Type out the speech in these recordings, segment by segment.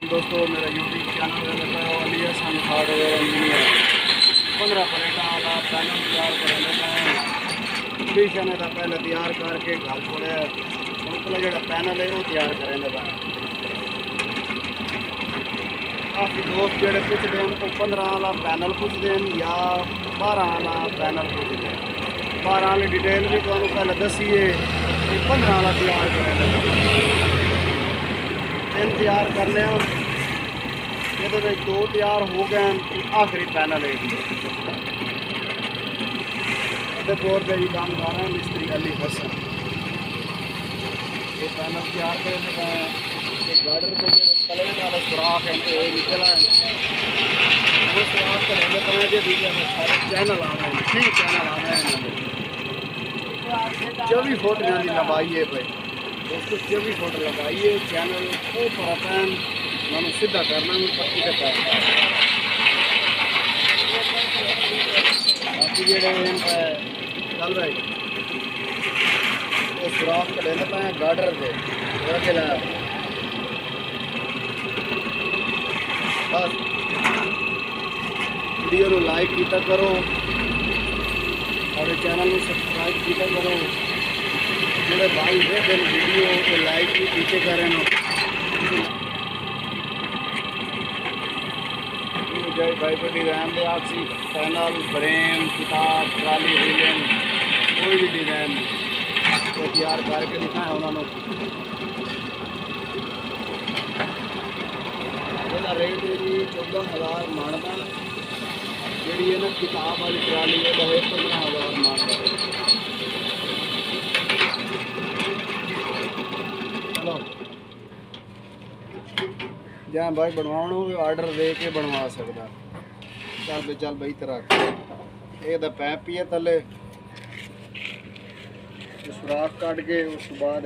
दोस्तों मेरा YouTube channel लगा है अली हसन हार्डवेयर इंजीनियर 15 प्लेटा वाला पैनल तैयार कर लेता है। कंडीशन है पहले तैयार करके घर छोड़े मतलब जो पैनल है वो तैयार करें लगा। काफ़ी दोस्त जोड़े पूछते हैं उनको 15 वाला पैनल पूछते हैं या 12 वाला पैनल पूछते हैं। 12 वाली डिटेल भी तो पहले दसीए 15 वाला तैयार करें लगा। तीन तैयार करने ये दो तैयार हो गए आखिरी पैनल है बोर पे भी काम कर रहे हैं मिस्त्री अली हसन। ये पैनल तैयार करने गार्डर के कलर वाला सुराख है निकला है वो सुराख करेंगे तो सारे चैनल आ रहे हैं 6 चैनल आ रहे हैं 24 फुट की लंबाई है भाई दोस्तों 24 फुट लगाइए चैनल को पैन मैंने सीधा करना मैं पत्ती का पैन बाकी जेडे चल रहे वो सुराख कर लेते हैं गार्डर से बस वीडियो को लाइक किया करो और चैनल को सब्सक्राइब किया करो। जोड़े भाई देख वीडियो को लाइक भी पीछे करें जय भाई को डिज़ाइन दे आपसी पैनल फ्रेम किताब ट्राली रीलिंग कोई भी डिज़ाइन तो तैयार करके दिखाएं उन्होंने रेट है जी 14,000 मानता जी है ना किताब वाली ट्राली है 15,000 मानता जहाँ भाई बनवाना हो आर्डर दे के बनवा सकता चल बई तरह ये पैप ही है थले सुराख कट के उस बाद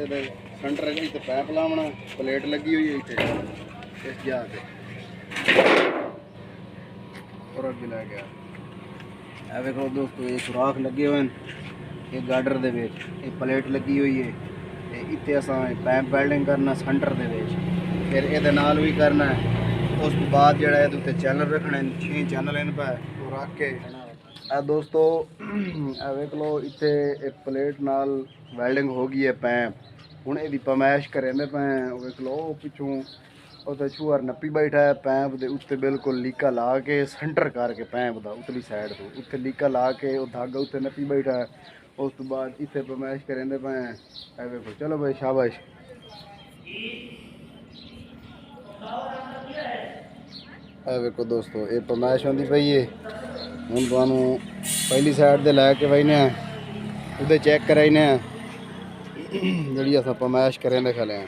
सेंटर तो पैप लावना प्लेट लगी हुई है इतने इस जगह पे और अगे लै गया है देखो दोस्तों ये सुराख लगे हुए हैं ये गार्डर दे विच ये प्लेट लगी हुई है इतने असा पैप वेल्डिंग करना सेंटर दे विच फिर ये भी करना है उस बाद जो ये चैनल रखने 6 चैनल इन पे वो रख के दोस्तों वेख लो इतने एक प्लेट नाल वेल्डिंग हो गई है पैप हूँ ये पमैश करें पे वेख लो पिछों उसे छुआर नप्पी बैठा है पैप के उत्ते बिल्कुल लीका ला के सेंटर करके पैप का उतली साइड तो उत्ते लीका ला के वो धागा उत्ते नप्पी बैठा है उस तो बाद इतने पमैश करें पे वेखो चलो भाई शाबाश। वेखो दोस्तों ये पमैश होती पई है हूँ तुहानू पहली साइड से लैके बहने उधर चेक कराइने जी अस पमैश करें खले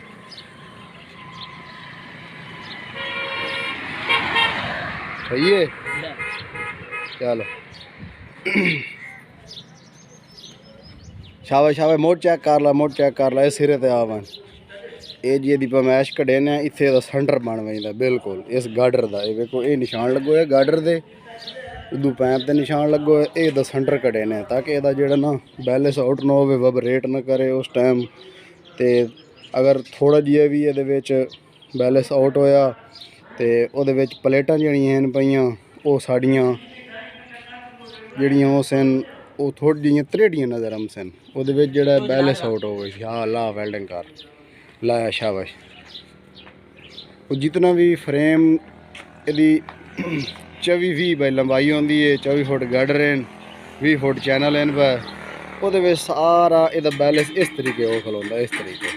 सही है चलो शाबाश शाबाश मोड़ चेक कर ला ये सिरे ते आवन ये जी दी पमैश कढ़े ने इत्थे दा सेंटर बन वजदा बिल्कुल इस गार्डर दा ये देखो ये निशान लगो है गार्डर दे उदू पैप ते निशान लगो है ये दा सेंटर कढ़े ने ताकि एदा जेड़ा ना बैलेंस आउट ना होवे वाइब्रेट ना करे उस टाइम ते अगर थोड़ा जिहा भी इहदे विच बैलेंस आउट होया ते ओहदे विच प्लेटां जेहड़ियां हन पईयां ओह साड़ियां जेहड़ियां ओह सन ओह थोड़ी जिहियां त्रेड़ियां नज़र आमसन ओहदे विच जेहड़ा बैलेंस आउट होवे या ला वेल्डिंग कर लाया शाबाश। और जितना भी फ्रेम यदि 24-20 बाई लंबाई होंदी है 24 फुट गार्डर हैं 20 फुट चैनल हैं पर वो सारा यदा बैलेंस इस तरीके वो खलोंदा इस तरीके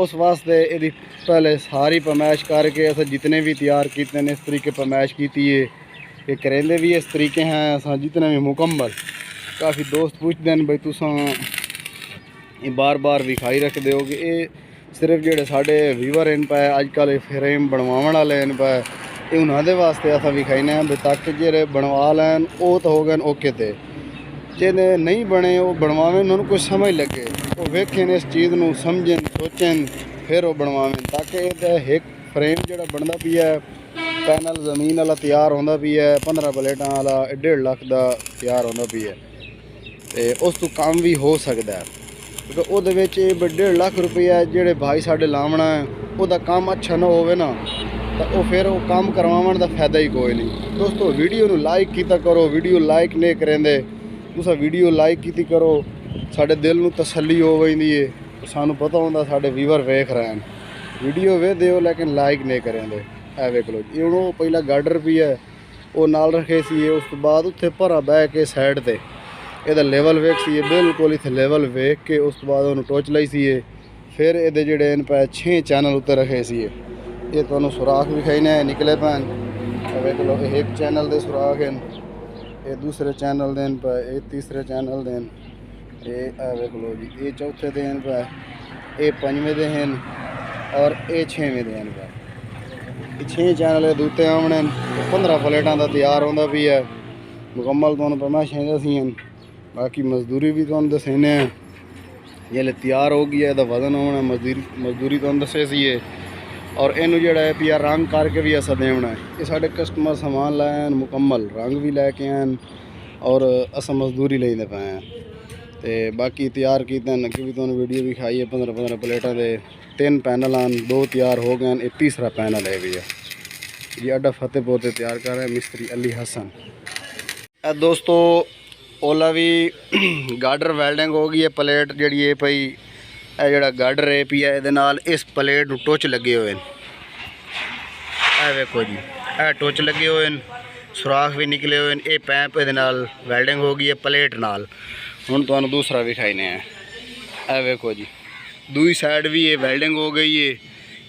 उस वास्ते यदि पहले सारी पमैश करके अस जितने भी तैयार किए इस तरीके पमैश की है ये करेंदे भी इस तरीके हैं अस जितने भी मुकम्मल। काफ़ी दोस्त पूछते हैं भाई तुसां ये बार बार विखाई रखते हो कि ये सिर्फ जोड़े साढ़े व्यूवर इन पे अजकल फ्रेम बनवाने वाले इन पे ये उन्होंने वास्ते अस विखाईने भी ताकि जेरे बनवा लैन वो तो हो गए ओके थे जिन्हें नहीं बने वो बनवावें उन्होंने कुछ समझ लगे वो वेखें इस चीज़ को समझें सोचें फिर वो बनवावें ताकि एक फ्रेम जो बनता पी है पैनल जमीन वाला तैयार होंदा पी है 15 प्लेटां वाला 1.5 लाख का तैयार होंदा पी है तो उस तो काम भी हो सकता है क्योंकि वो 1.5 लाख रुपया जोड़े भाई साढ़े लावना है ਉਹਦਾ ਕੰਮ ਅੱਛਾ ਨਾ ਹੋਵੇ ਨਾ ਤਾਂ ਉਹ ਫਿਰ ਉਹ ਕੰਮ ਕਰਵਾਉਣ ਦਾ ਫਾਇਦਾ ਹੀ ਕੋਈ ਨਹੀਂ। ਦੋਸਤੋ ਵੀਡੀਓ ਨੂੰ ਲਾਈਕ ਕੀਤਾ ਕਰੋ, ਵੀਡੀਓ ਲਾਈਕ ਨਹੀਂ ਕਰਿੰਦੇ ਤੁਸੀਂ ਵੀਡੀਓ ਲਾਈਕ ਕੀਤੀ ਕਰੋ, ਸਾਡੇ ਦਿਲ ਨੂੰ ਤਸੱਲੀ ਹੋ ਜਾਂਦੀ ਏ, ਸਾਨੂੰ ਪਤਾ ਹੁੰਦਾ ਸਾਡੇ ਵੀਵਰ ਵੇਖ ਰਹੇ ਹਨ। ਵੀਡੀਓ ਵੇਖਦੇ ਹੋ ਲੇਕਿਨ ਲਾਈਕ ਨਹੀਂ ਕਰਿੰਦੇ। ਇਹ ਵੇਖ ਲਓ ਜੀ, ਹੁਣ ਉਹ ਪਹਿਲਾਂ ਗਾਡਰ ਵੀ ਹੈ ਉਹ ਨਾਲ ਰੱਖੇ ਸੀ, ਉਸ ਤੋਂ ਬਾਅਦ ਉੱਥੇ ਭਰਾ ਬਹਿ ਕੇ ਸਾਈਡ ਤੇ ਇਹਦਾ ਲੈਵਲ ਵੇਖ ਸੀ, ਬਿਲਕੁਲ ਇੱਥੇ ਲੈਵਲ ਵੇਖ ਕੇ ਉਸ ਤੋਂ ਬਾਅਦ ਉਹਨੂੰ ਟੋਚ ਲਈ ਸੀ। ਫਿਰ ਇਹਦੇ ਜਿਹੜੇ ਇਹਨ ਪੈ 6 ਚੈਨਲ ਉੱਤੇ ਰੱਖੇ ਸੀ। ਇਹ ਤੁਹਾਨੂੰ ਸੁਰਾਖ ਵਿਖਾਈਨੇ ਨਿਕਲੇ ਪੈਣ। ਵੇਖ ਲਓ ਇਹ ਇੱਕ ਚੈਨਲ ਦੇ ਸੁਰਾਖ ਹਨ, ਇਹ ਦੂਸਰੇ ਚੈਨਲ ਦੇ ਹਨ ਪੈ, ਇਹ ਤੀਸਰੇ ਚੈਨਲ ਦੇ ਹਨ, ਇਹ ਵੇਖ ਲਓ ਜੀ ਇਹ ਚੌਥੇ ਦੇ ਹਨ ਪੈ, ਇਹ ਪੰਜਵੇਂ ਦੇ ਹਨ ਔਰ ਇਹ 6ਵੇਂ ਦੇ ਹਨ ਪੈ। ਇਹ 6 ਚੈਨਲ ਦੇ ਉੱਤੇ ਆਉਣੇ 15 ਪਲੇਟਾਂ ਦਾ ਤਿਆਰ ਹੁੰਦਾ ਵੀ ਹੈ ਮੁਕੰਮਲ। ਤੁਹਾਨੂੰ ਪਰਮਾਸ਼ਾਂ ਦੱਸੀ ਹਨ, ਬਾਕੀ ਮਜ਼ਦੂਰੀ ਵੀ ਤੁਹਾਨੂੰ ਦੱਸਣੇ ਆ ਜਿਹੜੇ ਤਿਆਰ ਹੋ ਗਈ ਹੈ, ਇਹਦਾ ਵਜ਼ਨ ਹੋਣਾ, ਮਜ਼ਦੂਰੀ ਤੁਹਾਨੂੰ ਦੱਸੇ ਸੀ ਔਰ ਇਹਨੂੰ ਜਿਹੜਾ ਹੈ ਪਿਆ ਰੰਗ ਕਰਕੇ ਵੀ ਅਸਾਂ ਦੇਣਾ ਹੈ। ਇਹ ਸਾਡੇ ਕਸਟਮਰ ਸਮਾਨ ਲੈਣ ਮੁਕੰਮਲ ਰੰਗ ਵੀ ਲੈ ਕੇ ਆਣ ਔਰ ਅਸਾਂ ਮਜ਼ਦੂਰੀ ਲੈਂਦੇ ਪਏ ਹਾਂ। ਤੇ ਬਾਕੀ ਤਿਆਰ ਕੀਤੇ ਹਨ, ਅੱਗੇ ਵੀ ਤੁਹਾਨੂੰ ਵੀਡੀਓ ਵੀ ਖਾਈ ਹੈ। 15 ਪਲੇਟਾਂ ਦੇ 3 ਪੈਨਲ ਹਨ, 2 ਤਿਆਰ ਹੋ ਗਏ ਹਨ, ਇਹ ਤੀਸਰਾ ਪੈਨਲ ਹੈ ਵੀ ਹੈ ਜੀ। ਅੱਡਾ ਫਤਿਹਪੁਰ ਤੇ ਤਿਆਰ ਕਰ ਰਿਹਾ ਮਿਸਤਰੀ ਅਲੀ ਹਸਨ। ਇਹ ਦੋਸਤੋ ओला भी गाडर वैल्डिंग हो गई है। प्लेट जी है पई है जोड़ा गाडर है पी है ये इस प्लेट टुच लगे हुए हैं। वेखो जी ए टुच लगे हुए हैं, सुराख भी निकले हुए हैं। ये पैंप ये वैल्डिंग हो गई है प्लेट नाल। हुण तुहानूं दूसरा विखाईने हैं। ए वेखो जी दूई साइड भी ये वैल्डिंग हो गई है,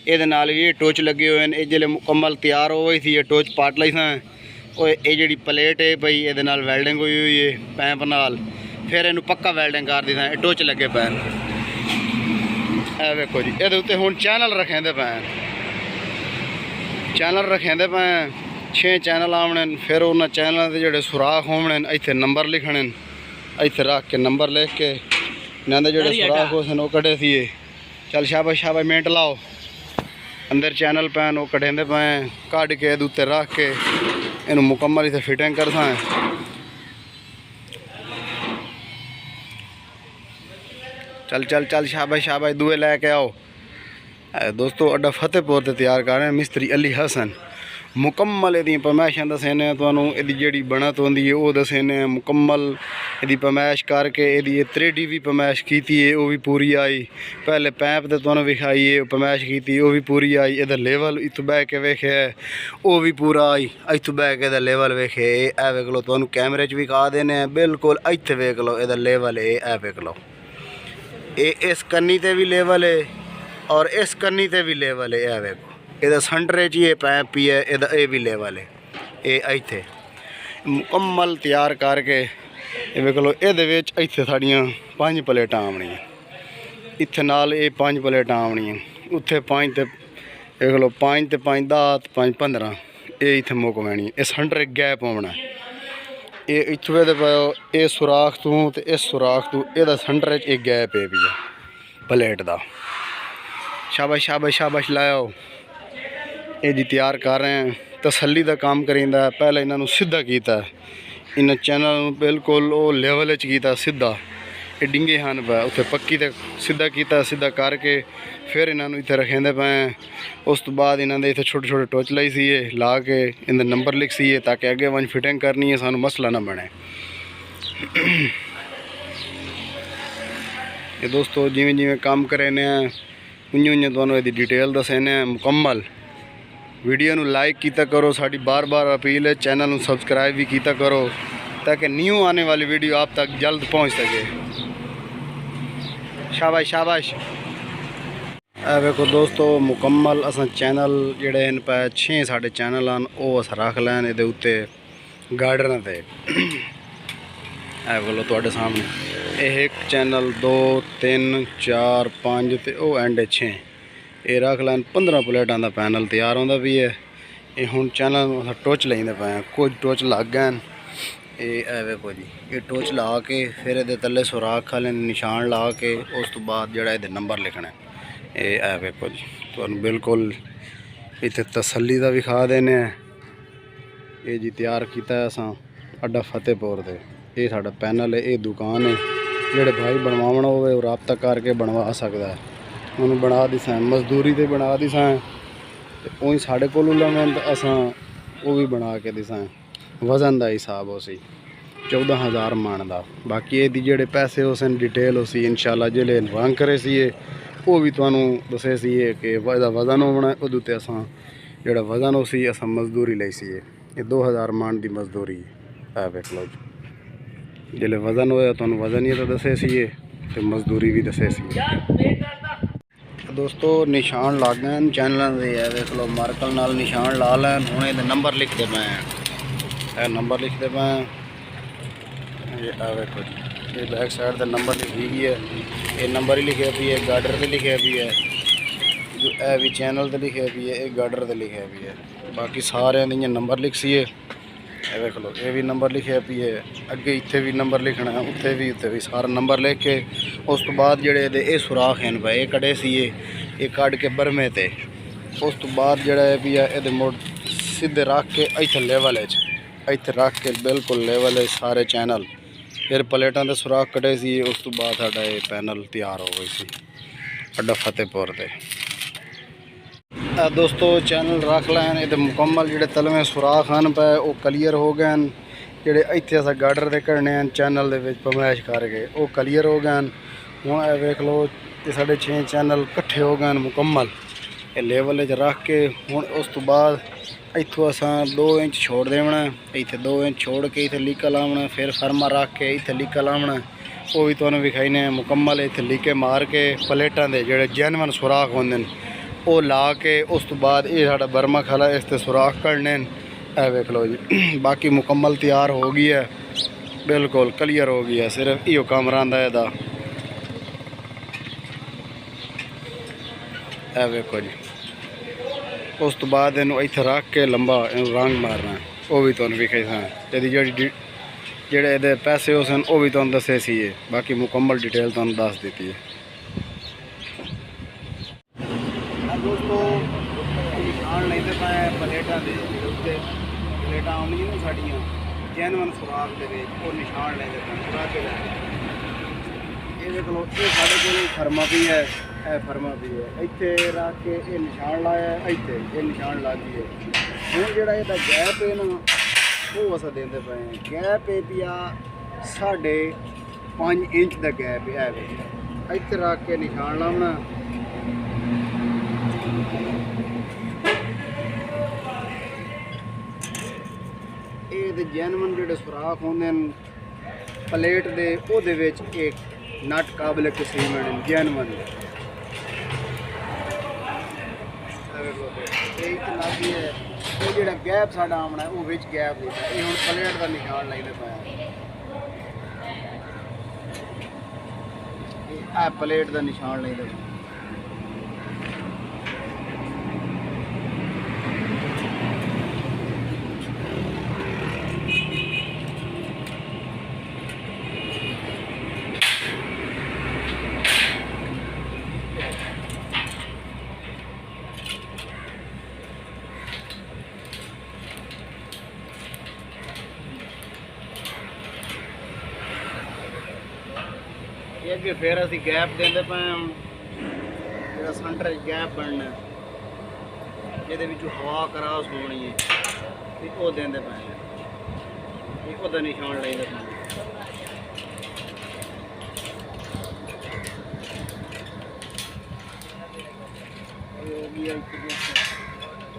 ये भी टुच लगे हुए हैं। ये जिले मुकम्मल तैयार हो गई थी ये टुच पाट लाई सा। ये जी प्लेट है भाई ये वैल्डिंग हुई हुई है पैंप नाल, फिर इनू पक्का वैल्डिंग कर दी था। टुच लगे पैन ए वेखो जी ये उत्ते हुण चैनल रखेंदे पैन, चैनल रखेंदे पैन 6 चैनल आवने। फिर उन्होंने चैनल के जोड़े सुराख होने इत्थे नंबर लिखने, इत्थे रख के नंबर लिख के इन्होंने जोड़े सुराख हो सन कटे सी। चल शाबाश शाबाश मिनट लाओ। अंदर चैनल पैन वो कटेंदे पैन, कढ़ के उत्ते रख के इनू मुकम्मल इसे फिटिंग कर सा। चल चल चल शाबाश शाबाश दुए लैके आओ। दोस्तों अड्डा फतेहपुर से तैयार कर रहे हैं मिस्त्री अली हसन। मुकम्मल ये पमैशां दसेने तुहानूं, इहदी जिहड़ी बनत होंदी है वो दसेने मुकम्मल। इहदी पमैश करके इहदी 3D भी पमैश कीती है, वो भी पूरी आई। पहले पैंप ते तुहानूं विखाई है पमैश कीती, वो भी पूरी आई। इहदा लेवल इत्थों बह के वेखे वो भी पूरा आई। इत्थों बह के इहदा लेवल वेखे ए वेख लो, तुहानूं कैमरे च भी विखा देने बिल्कुल। इत्थे वेख लो इहदा लेवल है, ए वेख लो ये इस कन्नी ते भी लेवल है और इस कन्नी ते भी लेवल है। ए वेखो ਇਹਦਾ सेंटर च ये पैंप भी है, ਇਹਦਾ ਇਹ भी लेवल है। ये ਇੱਥੇ मुकम्मल तैयार करके ਇਹ ਵੇਖ ਲਓ। ਇਹਦੇ ਵਿੱਚ ਇੱਥੇ ਸਾਡੀਆਂ 5 ਪਲੇਟਾਂ ਆਉਣੀਆਂ, ਇੱਥੇ ਨਾਲ ਇਹ 5 ਪਲੇਟਾਂ ਆਉਣੀਆਂ, ਉੱਥੇ 5 ਤੇ ਵੇਖ ਲਓ 5 ਤੇ 5 10 ਤੇ 5 15 ਇਹ ਇੱਥੇ ਮੁੱਕ ਪੈਣੀ। ਇਹ सेंटर एक गैप ਆਉਣਾ, ਇਹ ਇੱਥੋਂ ਦੇ ਪਾਓ ਇਹ ਸੁਰਾਖ ਤੋਂ ਤੇ ਇਸ ਸੁਰਾਖ ਤੋਂ ਇਹਦਾ सेंटर च एक गैप है भी है प्लेट ਦਾ। शाबाश शाबाश शाबाश लाओ। ये जी तैयार कर रहे हैं, तसल्ली का काम करींदा। पहले इन्हों सीधा किया, इन चैनल बिल्कुल वो लेवल किया सीधा। ये डिंगे हैं पै उत्थे पक्की ते सीधा किया, सीधा करके फिर इन्हों इतने रखेंदे पे। उस तो बाद इन्होंने इतने छोटे छोटे टोच लाई सी ला के इन नंबर लिख सी ताकि अगे वंज फिटिंग करनी है सानू मसला ना बने। ये दोस्तों जिमें जिमें काम करेने उन्हें उन्हें तुहानूं इहदी डिटेल दसेने मुकम्मल। वीडियो नू लाइक किया करो, साड़ी बार बार अपील है। चैनल नू सबसक्राइब भी किया करो ताकि न्यू आने वाली वीडियो आप तक जल्द पहुंच सके। शाबाश शाबाश। वेखो दोस्तों मुकम्मल असां चैनल जेड़े हैं पै 6 साढ़े चैनल हैं वो अस रख लैन ये उत्ते गार्डन से। बोलो तुहाडे सामने एक चैनल 2 3 4 5 ते वो एंड 6 ये रख लैन। 15 प्लेटां का पैनल तैयार होंदा भी है। ये हुण चैनल टोच लेंदे पे कुछ टोच लग गए। ये वेखो जी ये टोच ला के फिर ये तले सुराख वाले निशान ला के उस तो बाद जड़ा ये नंबर लिखना है। ये वेखो जी तुहानूं बिल्कुल इत्थे तसल्ली दा विखा देने। ये जी तैयार किया असां अड्डा फतेहपुर से। ये साडा पैनल है, ये दुकान है। जेड़े भाई बनवाना होवे वो राबता करके बनवा सकदा है। ਉਹਨੂੰ ਬਣਾ ਦਿਸਾਂ ਮਜ਼ਦੂਰੀ ਤੇ ਬਣਾ ਦਿਸਾਂ ਤੇ ਉਹੀ ਸਾਡੇ ਕੋਲ ਲਵੇਂ ਤਾਂ ਅਸਾਂ ਉਹ ਵੀ ਬਣਾ ਕੇ ਦਿਸਾਂ। ਵਜ਼ਨ ਦਾ ਹਿਸਾਬ ਹੋ ਸੀ 14,000 ਮਣ ਦਾ। ਬਾਕੀ ਇਹਦੀ ਜਿਹੜੇ ਪੈਸੇ ਹੋ ਸਨ ਡਿਟੇਲ ਹੋ ਸੀ ਇਨਸ਼ਾਅੱਲਾ ਜਿਹੜੇ ਰੰਗ करे ਸੀਏ ਉਹ ਵੀ ਤੁਹਾਨੂੰ ਦੱਸੇ ਸੀਏ ਕਿ ਇਹਦਾ ਵਜ਼ਨ ਹੋਣਾ ਉਹਦੇ ਉੱਤੇ ਅਸਾਂ ਜਿਹੜਾ ਵਜ਼ਨ ਹੋ ਸੀ ਅਸਾਂ ਮਜ਼ਦੂਰੀ ਲਈ ਸੀਏ। ਇਹ 2000 ਮਣ ਦੀ ਮਜ਼ਦੂਰੀ ਹੈ ਵੇਖ ਲਓ ਜੀ। ਜਿਹੜੇ ਵਜ਼ਨ ਹੋਇਆ ਤੁਹਾਨੂੰ ਵਜ਼ਨ ਹੀ ਤਾਂ ਦੱਸੇ ਸੀਏ ਤੇ ਮਜ਼ਦੂਰੀ ਵੀ ਦੱਸੇ ਸੀ। दोस्तों निशान ला गए चैनलों के है देख लो मार्कर नाल निशान ला लैन हूँ ये नंबर लिखते पे हैं नंबर लिखते पे ये देखो ये बैक साइड का नंबर लिखी गई है ये नंबर ही लिखे भी है गार्डर से लिखे भी है जो है भी चैनल से लिखे भी है ये गार्डर से लिखे भी है बाकी सारे नंबर लिख सी है देख लो ये भी नंबर लिखे भी है अगे इतने भी नंबर लिखना है उत्थे भी सारा नंबर लिख के उस तो बाद जोड़े ये सुराख हैं भाई ये कड़े सी ये कड़ के बरमे ते उस तो बाद जोड़ा भी है ये मुड़ सीधे रख के इतने लेवल इतने रख के बिल्कुल लेवल सारे चैनल फिर प्लेटा के सुराख कटे सी उस तो बाद साडा ये पैनल तैयार हो गई सी अड्डा फतेहपुर से। दोस्तों चैनल रख लैन ये मुकम्मल जोड़े तलवें सुराख हैं पे वो क्लीयर हो गए हैं जोड़े इतने अस गार्डर के करने हैं चैनल के पमैश करके वो क्लीयर हो गए हैं। हूँ वेख लो ये साढ़े 6 चैनल कट्ठे हो गए मुकम्मल ये लेवल रख के हूँ उस तो बाद इतों असा 2 इंच छोड़ देना इतने 2 इंच छोड़ के इतने लीका लावना फिर फर्मा रख के इतने लीका लावना वो भी तुहानूं विखाईने मुकम्मल इतने लीके मार के प्लेटां दे जोड़े जेनवन सुराख होंदे वो ला के उस तो बाद ये साडा बर्मा खला इस ते सुराख करने है वेख लो जी। बाकी मुकम्मल तैयार हो गई है बिल्कुल क्लीयर हो गई है सिर्फ इो काम रहा है वेखो जी। उस तो बाद इनू इत्थे रख के लंबा रंग मारना वो भी तुहानूं विखाई जी जेडे ये पैसे हो सन वो भी तुहानूं दसे सी बाकी मुकम्मल डिटेल तुहानूं दस दी है। दोस्तों निशान लेते पे प्लेटा के उत्ते प्लेटा आउंदियां ना साड़ियाँ जैनवन सुराख के वो निशान लेते पे ये देख लो ये साढ़े को फर्मा भी है फर्मा भी है इतने रख के ये निशान लाया इतने ये निशान ला गई है हूँ जोड़ा ये गैप है ना वो अस देंगे पे गैप है पिया 5.5 इंच का गैप है इतने रख के निशान लाना ये जैनवन जोड़े सुराख होंगे प्लेट दे ओहदे विच एक नट काबल कसीमन जैनवन लागी है वो जो गैप साडा आमना है वो विच गैप होता है हम प्लेट का निशान लेते पाया प्लेट का निशान लेते पाए। अगे फिर असी गैप देंदे पे जो सेंटर गैप बनना ये हवा क्रॉस होनी है तो वो देंदे पे वो निशान लेंदे पे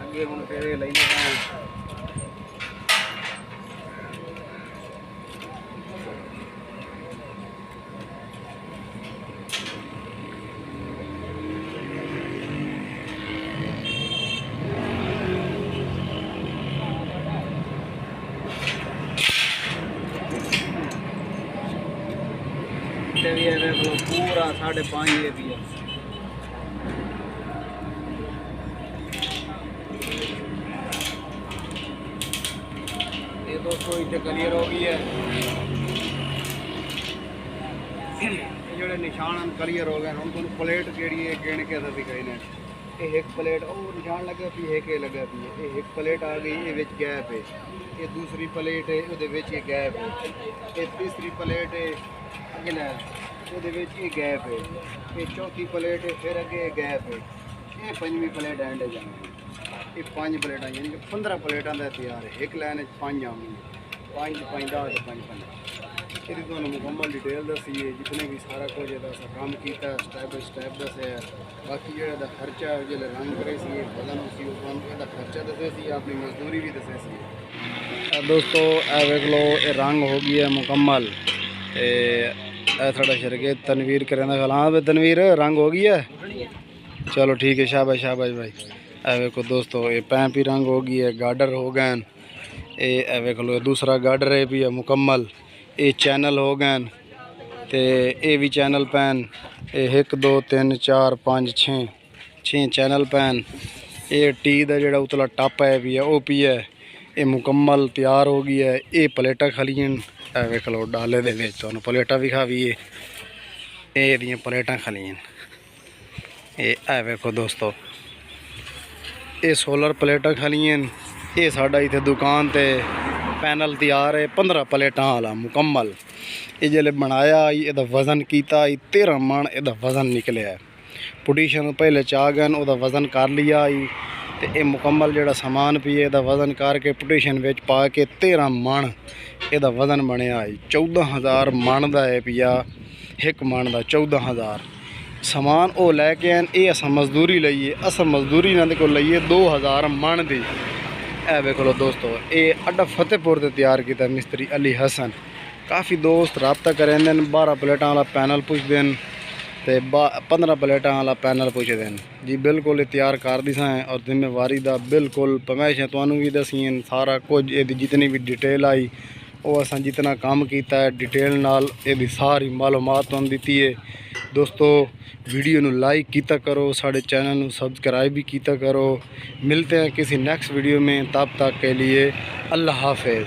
अगे हम फिर लेंदे पे भी है पूरा 5.5 ये भी है ये दोस्तों इतने क्लियर हो गई है जोड़े निशान क्लियर हो गए हम तुम प्लेट जी गिन के दिखाई ने एक प्लेट और निशान लगे भी एक लगे भी है एक प्लेट आ गई ये गैप है ये दूसरी प्लेट है वो गैप है ये तीसरी प्लेट है अगे ਉਹਦੇ ਵਿੱਚ ਇਹ ਗੈਪ ਹੈ, ਇਹ ਚੌਥੀ ਪਲੇਟ ਹੈ, ਫਿਰ ਅੱਗੇ ਇਹ ਗੈਪ ਹੈ, ਇਹ ਪੰਜਵੀਂ ਪਲੇਟ ਐਂਡ ਜਾਂਦੀ। ਇਹ 5 ਪਲੇਟਾਂ ਯਾਨੀ ਕਿ 15 ਪਲੇਟਾਂ ਦਾ ਤਿਆਰ ਹੈ। ਇੱਕ ਲਾਈਨ 'ਚ 5 ਆਉਣਗੀਆਂ, 5 5 10 ਤੇ 5 15। ਇਹਦੀ ਤੁਹਾਨੂੰ ਮੁਕੰਮਲ ਡਿਟੇਲ ਦੱਸੀ ਹੈ, ਜਿतने भी ਸਾਰਾ ਕੁਝ ਇਹਦਾ ਅਸਾਂ ਕੰਮ ਕੀਤਾ, ਸਟੈਪ ਬਾਈ ਸਟੈਪ ਦੱਸਿਆ। ਬਾਕੀ ਜਿਹੜਾ ਇਹਦਾ ਖਰਚਾ ਜਿਹੜੇ ਰੰਗ ਕਰੇ ਸੀ, ਬਦਨ ਸੀ, ਉਹ ਤੁਹਾਨੂੰ ਇਹਦਾ ਖਰਚਾ ਦੱਸਿਆ ਸੀ, ਆਪਣੀ ਮਜ਼ਦੂਰੀ ਵੀ ਦੱਸਿਆ ਸੀ। ਦੋਸਤੋ ਇਹ ਵੇਖ ਲਓ, ਇਹ ਰੰਗ ਹੋ ਗਈ ਹੈ ਮੁਕੰਮਲ। ਤੇ ਇਹ ਸਾਡਾ ਸ਼ਰਕੇ ਤਨवीर करें हाँ भाई तनवीर रंग हो गई है, चलो ठीक है, शाबाश शाबाश भाई। ए वेखो दोस्तों, ये पैंप ही रंग हो गई है, गार्डर हो गए, ये वेख लो दूसरा गार्डर है भी है मुकम्मल। ये चैनल हो गए, तो ये भी चैनल पैन, ये 1 2 3 4 5 6 चैनल पैन। ये टी का जोड़ा उतला टप है भी है, वो भी है, ये मुकम्मल तैयार हो गई है। ये प्लेटा खलियन वेख लो डाले दे विच तुहानूं प्लेटा भी खावीए, ये प्लेटा खलियन। ये वेखो दोस्तों, ये सोलर प्लेटा खलियन। ये साडा इत्थे दुकान ते पैनल तैयार है 15 प्लेटा वाला मुकम्मल। ये जिसले बनाया इहदा वजन किया 13 मन इहदा वजन निकलिया। पोजीशन पहले चा गए उहदा वजन कर लिया, तो ये मुकम्मल जोड़ा समान भी इहदा वजन करके पोजीशन विच पा के 13 मन इहदा वजन बनया। 14,000 मन का है पिया, एक मन का 14,000 समान वो लैके आन। ये अस मजदूरी लईए, अस मजदूरी इन्हां दे कोल लईए 2,000 मन की। ए वेख लो दोस्तों, ये अड्डा फतेहपुर से तैयार किया मिस्त्री अली हसन। काफ़ी दोस्त रबता करें, 12 प्लेटा वाला पैनल पुछते हैं, तो 15 प्लेटा वाला पैनल पुछते हैं जी। बिल्कुल तैयार कर दी सां और जिम्मेवारी का बिल्कुल पमैश तुहानूं भी दसी सारा कुछ। ये जितनी भी डिटेल आई वो असां जितना काम किया है डिटेल नाल ये सारी मालूमात तुहानूं दी है। दोस्तों वीडियो नू लाइक किया करो, साढ़े चैनल नू सब्सक्राइब भी किया करो। मिलते हैं किसी नेक्स्ट वीडियो में, तब तक के लिए अल्लाह हाफिज़।